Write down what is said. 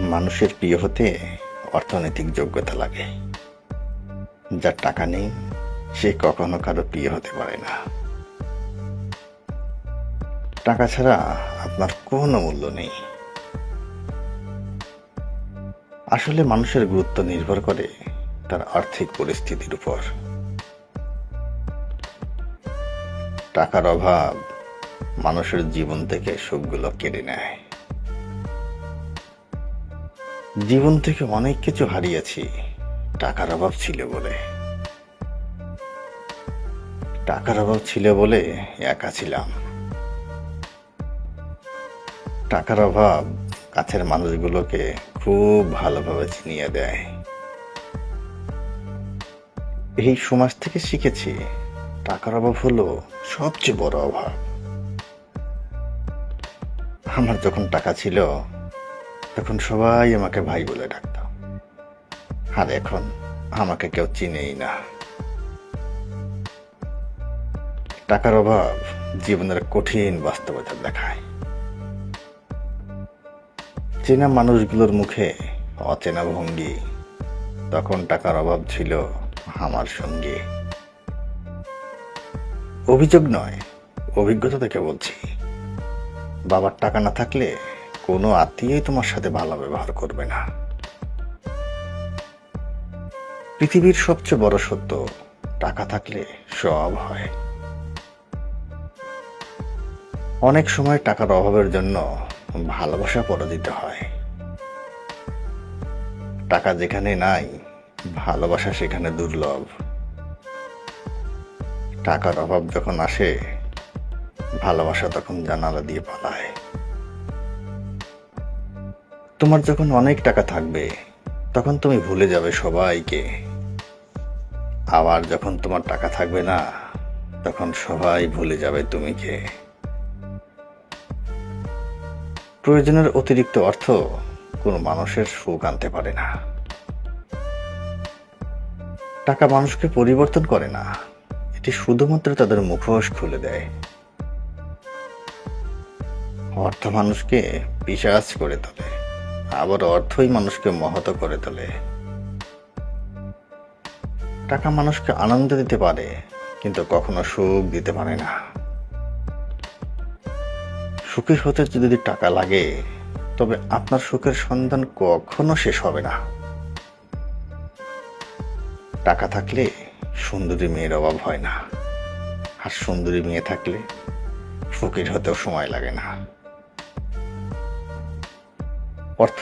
মানুষের প্রিয় হতে অর্থনৈতিক যোগ্যতা লাগে। যার টাকা নেই সে কখনো কারো প্রিয় হতে পারে না। টাকা ছাড়া আপনার কোনো মূল্য নেই। আসলে মানুষের গুরুত্ব নির্ভর করে তার আর্থিক পরিস্থিতির উপর। টাকার অভাব মানুষের জীবন থেকে সুখগুলো কেড়ে নেয়। জীবন থেকে অনেক কিছু হারিয়েছি টাকার অভাব ছিল বলে। টাকার অভাব ছিল বলে একা ছিলাম। টাকার অভাব কাছের মানুষগুলোকে খুব ভালোভাবে চিনিয়ে দেয়। এই সমাজ থেকে শিখেছি টাকার অভাব হলো সবচেয়ে বড় অভাব। আমার যখন টাকা ছিল তখন সবাই আমাকে ভাই বলে ডাকত, আর এখন আমাকে কেউ চিনেই না। টাকার অভাব জীবনের কঠিন বাস্তবতা দেখায়। চেনা মানুষগুলোর মুখে অচেনা ভঙ্গি, তখন টাকার অভাব ছিল আমার সঙ্গী। অভিযোগ নয়, অভিজ্ঞতা থেকে বলছি। বাবার টাকা না থাকলে কোনো আত্মীয়ই তোমার সাথে ভালো ব্যবহার করবে না। পৃথিবীর সবচেয়ে বড় সত্য, টাকা থাকলে সব হয়। অনেক সময় টাকার অভাবের জন্য ভালোবাসা পরাজিত হয়। টাকা যেখানে নাই, ভালোবাসা সেখানে দুর্লভ। টাকার অভাব যখন আসে, ভালোবাসা তখন জানালা দিয়ে পালায়। তোমার যখন অনেক টাকা থাকবে তখন তুমি ভুলে যাবে সবাইকে। আবার যখন তোমার টাকা থাকবে না, তখন সবাই ভুলে যাবে তুমি কে। প্রয়োজনের অতিরিক্ত অর্থ কোনো মানুষের সুখ আনতে পারে না। টাকা মানুষকে পরিবর্তন করে না, এটি শুধুমাত্র তাদের মুখোশ খুলে দেয়। অর্থ মানুষকে পিশাচ করে তোলে, আবার অর্থই মানুষকে মহৎ করে তোলে। টাকা মানুষকে আনন্দ দিতে পারে, কিন্তু কখনো সুখ দিতে পারে না। সুখী হতে যদি টাকা লাগে, তবে আপনার সুখের সন্ধান কখনো শেষ হবে না। টাকা থাকলে সুন্দরী মেয়ের অভাব হয় না, আর সুন্দরী মেয়ে থাকলে ফকির হতেও সময় লাগে না। অর্থ